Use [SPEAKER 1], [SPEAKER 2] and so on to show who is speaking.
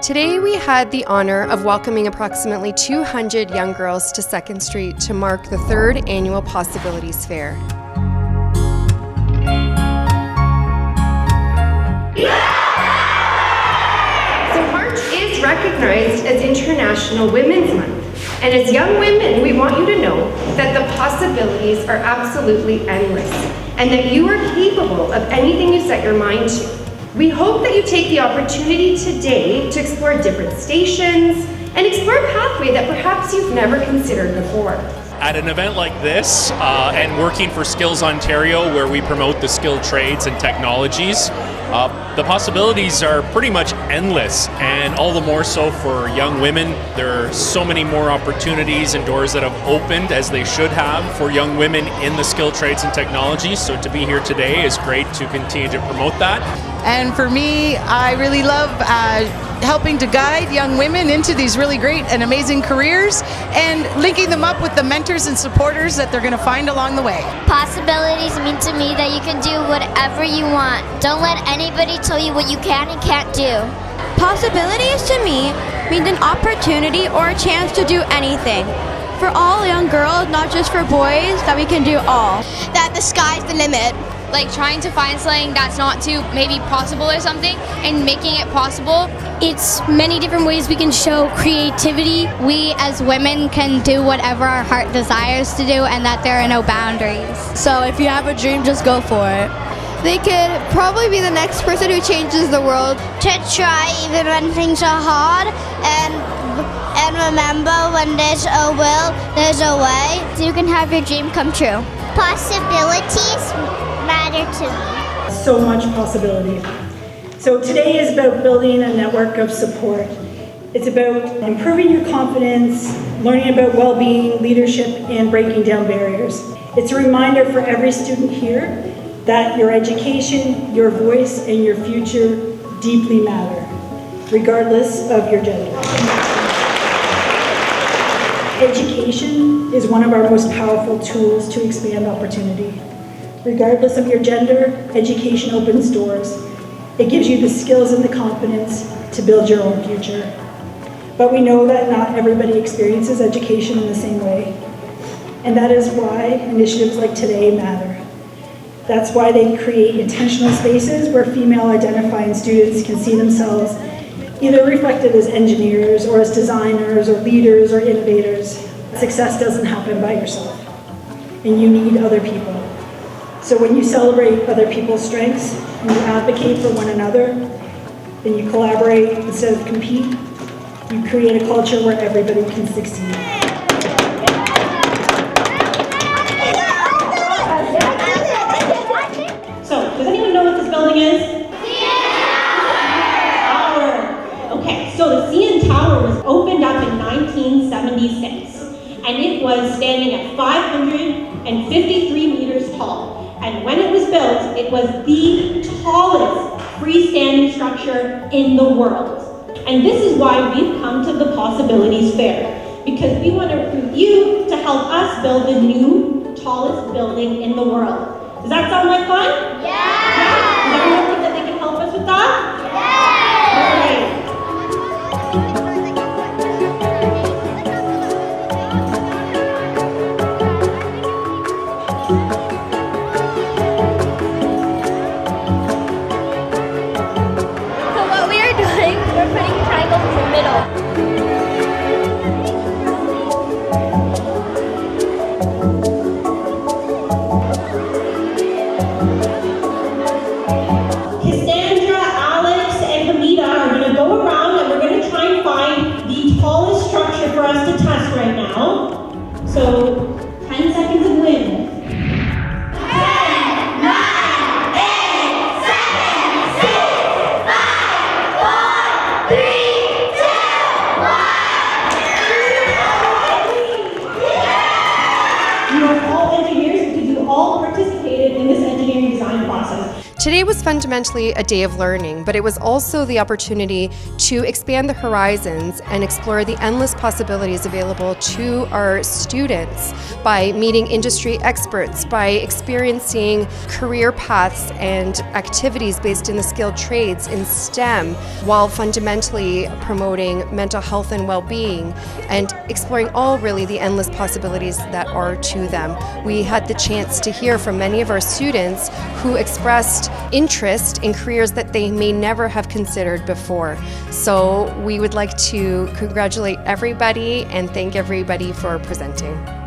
[SPEAKER 1] Today we had the honor of welcoming approximately 200 young girls to 2nd Street to mark the 3rd annual Possibilities Fair. So March is recognized as International Women's Month, and as young women we want you to know that the possibilities are absolutely endless and that you are capable of anything you set your mind to. We hope that you take the opportunity today to explore different stations and explore a pathway that perhaps you've never considered before.
[SPEAKER 2] At an event like this, and working for Skills Ontario, where we promote the skilled trades and technologies, the possibilities are pretty much endless, and all the more so for young women. There are so many more opportunities and doors that have opened, as they should have, for young women in the skilled trades and technologies. So to be here today is great to continue to promote that.
[SPEAKER 3] And for me, I really love helping to guide young women into these really great and amazing careers and linking them up with the mentors and supporters that they're going to find along the way.
[SPEAKER 4] Possibilities mean to me that you can do whatever you want. Don't let anybody tell you what you can and can't do.
[SPEAKER 5] Possibilities to me means an opportunity or a chance to do anything. For all young girls, not just for boys, that we can do all.
[SPEAKER 6] That the sky's the limit.
[SPEAKER 7] Like trying to find something that's not too maybe possible or something and making it possible.
[SPEAKER 8] It's many different ways we can show creativity.
[SPEAKER 9] We as women can do whatever our heart desires to do and that there are no boundaries.
[SPEAKER 5] So if you have a dream, just go for it.
[SPEAKER 6] They could probably be the next person who changes the world.
[SPEAKER 4] To try even when things are hard, and remember, when there's a will, there's a way.
[SPEAKER 9] So you can have your dream come true.
[SPEAKER 4] Possibilities matter to me.
[SPEAKER 10] So much possibility. So today is about building a network of support. It's about improving your confidence, learning about well-being, leadership, and breaking down barriers. It's a reminder for every student here that your education, your voice, and your future deeply matter, regardless of your gender. Education is one of our most powerful tools to expand opportunity. Regardless of your gender, education opens doors. It gives you the skills and the confidence to build your own future. But we know that not everybody experiences education in the same way. And that is why initiatives like today matter. That's why they create intentional spaces where female identifying students can see themselves either reflected as engineers or as designers or leaders or innovators. Success doesn't happen by yourself, and you need other people. So when you celebrate other people's strengths and you advocate for one another, then you collaborate instead of compete, you create a culture where everybody can succeed.
[SPEAKER 11] So, does anyone know what this building is? Tower. Okay, so the CN Tower was opened up in 1976, and it was standing at 553 meters tall. And when it was built, it was the tallest freestanding structure in the world. And this is why we've come to the Possibilities Fair, because we want to recruit you to help us build the new tallest building in the world. Does that sound like fun?
[SPEAKER 4] Yeah!
[SPEAKER 11] Does everyone think that they can help us with that? Yeah! Great.
[SPEAKER 4] We're putting triangles in the middle.
[SPEAKER 11] Cassandra, Alex, and Hamida are going to go around and we're going to try and find the tallest structure for us to test right now. So, 10 seconds of wind.
[SPEAKER 1] Today was fundamentally a day of learning, but it was also the opportunity to expand the horizons and explore the endless possibilities available to our students by meeting industry experts, by experiencing career paths and activities based in the skilled trades in STEM, while fundamentally promoting mental health and well-being and exploring all really the endless possibilities that are to them. We had the chance to hear from many of our students who expressed interest in careers that they may never have considered before. So we would like to congratulate everybody and thank everybody for presenting.